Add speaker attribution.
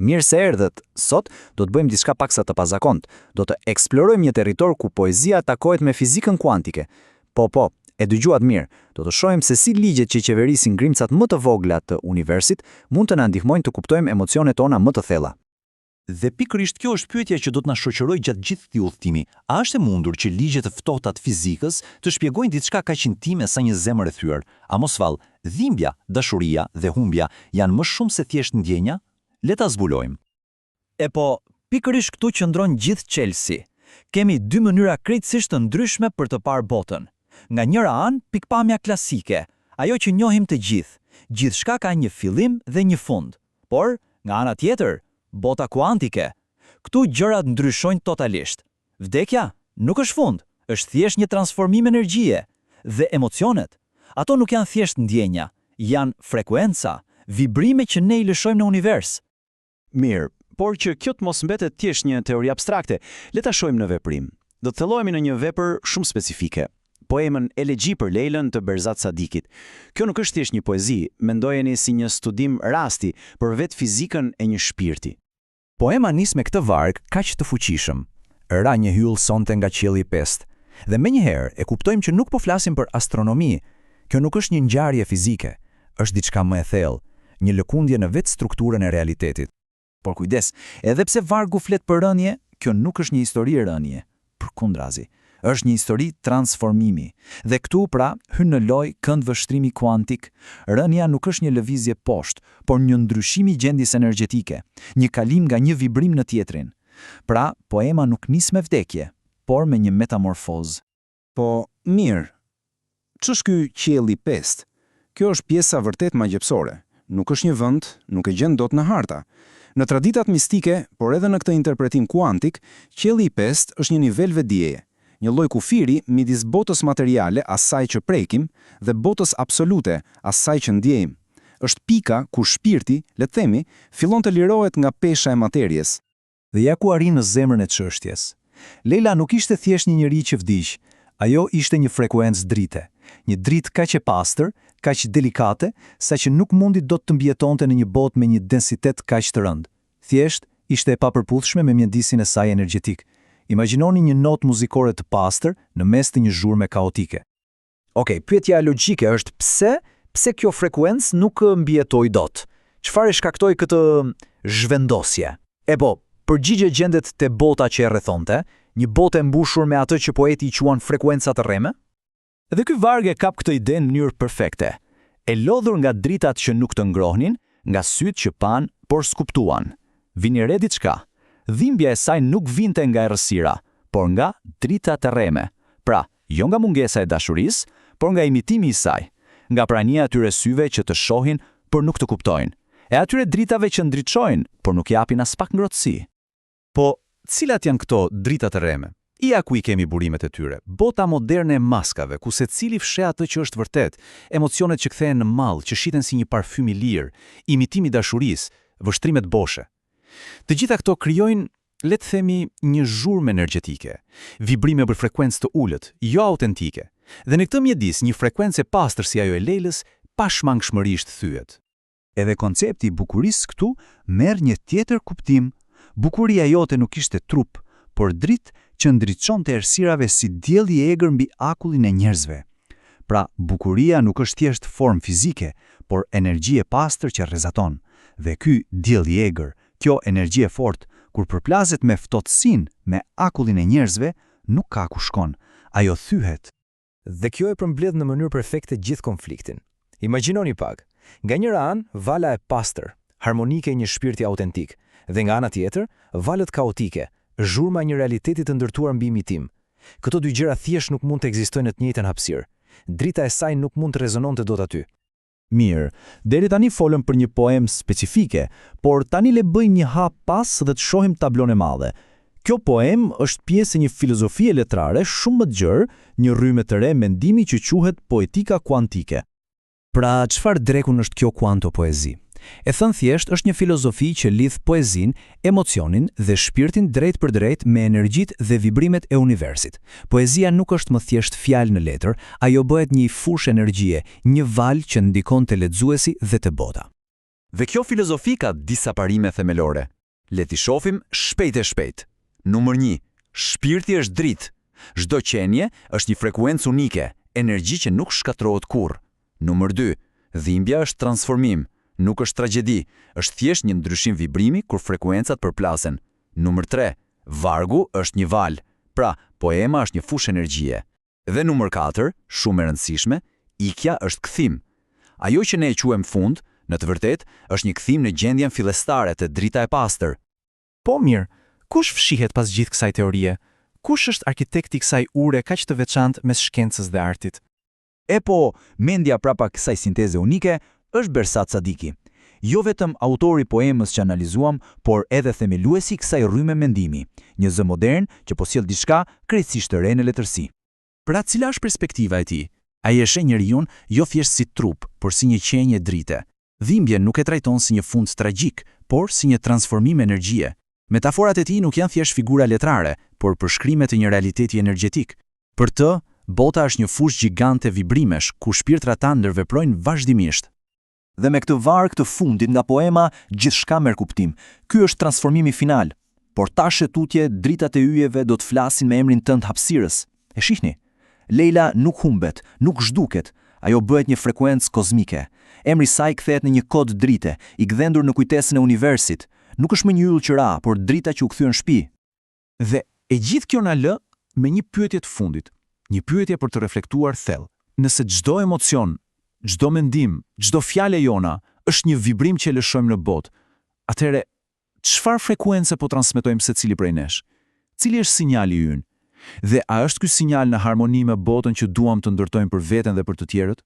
Speaker 1: Mirë se erdhët. Sot do të bëjmë diçka paksa të pazakont. Do të eksplorojmë një territor ku poezia takohet me fizikën kuantike. Po, e dëgjuat mirë. Do të shohim se si ligjet që qeverisin ngrimcat më të vogla të universit mund të na ndihmojnë të kuptojmë emocionet tona më të thella.
Speaker 2: Dhe pikërisht kjo është pyetja që do të na shoqërojë gjatë gjithë këtij udhëtimi. A është e mundur që ligjet të ftohta të fizikës të shpjegojnë diçka kaq intime sa një zemër e thyer? A mos vallë, dhimbja, dashuria dhe humbja janë më shumë se thjesht ndjenja? Le ta zbulojmë.
Speaker 3: E po, pikërisht këtu qëndron gjithë çelësi. Kemi dy mënyra krejtësisht të ndryshme për të parë botën. Nga njëra anë, pikpamja klasike, ajo që njohim të gjithë. Gjithçka ka një fillim dhe një fund. Por, nga ana tjetër, bota kuantike. Këtu gjërat ndryshojnë totalisht. Vdekja nuk është fund, është thjesht një transformim energjie. Dhe emocionet, ato nuk janë thjesht ndjenja, janë frekuenca, vibrime që ne i lëshojmë në univers.
Speaker 4: Mirë, por që kjo të mos mbetet thjesht një teori abstrakte, le ta shohim në veprim. Do të thellohemi në një vepër shumë specifike. Poemën Elegji për Leilën të Berzat Sadikit. Kjo nuk është thjesht një poezi, mendojeni si një studim rasti për vetë fizikën e një shpirti.
Speaker 5: Poema nis me këtë varg kaq të fuqishëm. Ra një hyll sonte nga qielli i pestë. Dhe menjëherë e kuptojmë që nuk po flasim për astronomi. Kjo nuk është një ngjarje fizike, është diçka më e thellë, një lëkundje në vetë strukturën e realitetit.
Speaker 1: Por kujdes, edhe pse vargu flet për rënje, kjo nuk është një histori rënje, përkundrazi. Është një histori transformimi. Dhe këtu pra hyn në lojë këndvështrimi kuantik. Rënja nuk është një lëvizje poshtë, por një ndryshim i gjendjes energjetike, një kalim nga një vibrim në tjetrin. Pra, poema nuk nis me vdekje, por me një metamorfozë.
Speaker 6: Po, mirë. Ç'është ky qielli i pestë? Kjo është pjesa vërtet magjepsore. Nuk është një vend, nuk e gjen dot në harta. Në traditat mistike, por edhe në këtë interpretim kuantik, qielli i pestë është një nivel vedieje, një lloj kufiri midis botës materiale, asaj që prekim, dhe botës absolute, asaj që ndjejmë. Është pika ku shpirti, le të themi, fillon të lirohet nga pesha e materjes.
Speaker 5: Dhe ja ku arrin në zemrën e çështjes. Leila nuk ishte thjesht një njerëz që vdiq, ajo ishte një frekuencë drite, një dritë kaq e pastër, kaq delikate, saqë nuk mundi dot të mbijetonte në një botë me një densitet kaq të rëndë. Thjesht ishte e papërputhshme me mjedisin e saj energjetik. Imagjinoni një notë muzikore të pastër në mes të një zhurme kaotike.
Speaker 1: Okej, pyetja logjike është pse kjo frekuencë nuk mbijetoi dot? Çfarë e shkaktoi këtë zhvendosje? E po, përgjigje gjendet te bota që e rrethonte, një botë e mbushur me atë që poeti i quan frekuenca të rreme?
Speaker 4: Dhe ky varg e kap këtë ide në mënyrë perfekte. E lodhur nga dritat që nuk të ngrohnin, nga sytë që pan, por skuptuan. Vini re diçka. Dhimbja e saj nuk vinte nga errësira, por nga dritat e rreme. Pra, jo nga mungesa e dashurisë, por nga imitimi i saj, nga prania atyre syve që të shohin, por nuk të kuptojnë, e atyre dritave që ndriçojnë, por nuk japin as pak ngrohtësi.
Speaker 2: Po, cilat janë këto dritat e rreme? Ja ku i kemi burimet e tyre. Bota moderne e maskave, ku secili fsheh atë që është vërtet, emocionet që kthehen në mall, që shiten si një parfym i lirë, imitimi i dashurisë, vështrimet boshe. Të gjitha këto krijojnë, le të themi, një zhurmë energjetike, vibrime për frekuencë të ulët, jo autentike. Dhe në këtë mjedis, një frekuencë e pastër si ajo e Leilës, pashmangshmërisht thyet.
Speaker 5: Edhe koncepti i bukurisë këtu merr një tjetër kuptim. Bukuria jote nuk ishte trup, por dritë që ndriçonte errësirave si dielli i egër mbi akullin e njerëzve. Pra, bukuria nuk është thjesht formë fizike, por energji e pastër që rrezaton. Dhe ky diell i egër, kjo energji e fortë, kur përplaset me ftohtësinë, me akullin e njerëzve, nuk ka ku shkon. Ajo thyhet.
Speaker 3: Dhe kjo e përmbledh në mënyrë perfekte gjithë konfliktin. Imagjinoni pak, nga njëra anë vala e pastër, harmonike e një shpirti autentik, dhe nga ana tjetër valët kaotike, zhurma e një realiteti të ndërtuar mbi imitim. Këto dy gjëra thjesht nuk mund të ekzistojnë në të njëjtën hapësirë. Drita e saj nuk mund të rezononte dot aty.
Speaker 5: Mirë, deri tani folëm për një poem specifike, por tani le bëjmë një hap pas dhe të shohim tablon e madhe. Kjo poem është pjesë e një filozofie letrare shumë më të gjerë, një rrymë të re mendimi që quhet poetika kuantike. Pra, çfarë drekun është kjo kuantopoezi? E thënë thjesht është një filozofi që lidh poezinë, emocionin dhe shpirtin drejt për drejt me energjitë dhe vibrimet e universit. Poezia nuk është më thjesht fjalë në letër, ajo bëhet një fushë energjie, një val që ndikon te lexuesi dhe te bota.
Speaker 2: Dhe kjo filozofi ka disa parime themelore. Le t'i shohim shpejt e shpejt. Numër 1. Shpirti është dritë. Çdo qenie është një frekuencë unike, energji që nuk shkatërrohet kurrë. Numër 2. Dhimbja është transformim, nuk është tragjedi, është thjesht një ndryshim vibrimi kur frekuencat përplasen. Numër 3. Vargu është një val, pra poema është një fushë energjie. Dhe numër 4, shumë e rëndësishme, ikja është kthim. Ajo që ne e quajmë fund, në të vërtetë, është një kthim në gjendjen fillestare të drita e pastër.
Speaker 4: Po mirë, kush fshihet pas gjithë kësaj teorie? Kush është arkitekti i kësaj ure kaq të veçantë mes shkencës dhe artit?
Speaker 1: E po, mendja prapa kësaj sinteze unike është Bersat Sadiki. Jo vetëm autori poemës që analizuam, por edhe themeluesi kësaj rrymë mendimi, një zë modern që po sjell diçka krejtësisht të re në letërsi.
Speaker 2: Pra cila është perspektiva e tij? Ai e sheh njeriu jo thjesht si trup, por si një qenie drite. Dhimbjen nuk e trajton si një fund tragjik, por si një transformim energjie. Metaforat e tij nuk janë thjesht figura letrare, por përshkrime të një realiteti energjetik. Për të, bota është një fushë gjigante vibrimesh ku shpirtrat tanë ndërveprojnë vazhdimisht.
Speaker 3: Dhe me këtë varg të fundit nga poema, gjithçka merr kuptim. Ky është transformimi final. Por tash e tutje, dritat e yjeve do të flasin me emrin tënd hapësirës. E shihni? Leila nuk humbet, nuk zhduket. Ajo bëhet një frekuencë kozmike. Emri i saj kthehet në një kod drite, i gdhendur në kujtesën e universit. Nuk është më një yll qira, por drita që u kthye në shtëpi.
Speaker 2: Dhe e gjithë kjo na lë me një pyetje të fundit, një pyetje për të reflektuar thellë. Nëse çdo emocion, çdo mendim, çdo fjalë jona është një vibrim që lëshojmë në botë, atëherë çfarë frekuencë po transmetojmë secili prej nesh? Cili është sinjali ynë? Dhe a është ky sinjal në harmoni me botën që duam të ndërtojmë për veten dhe për të tjerët?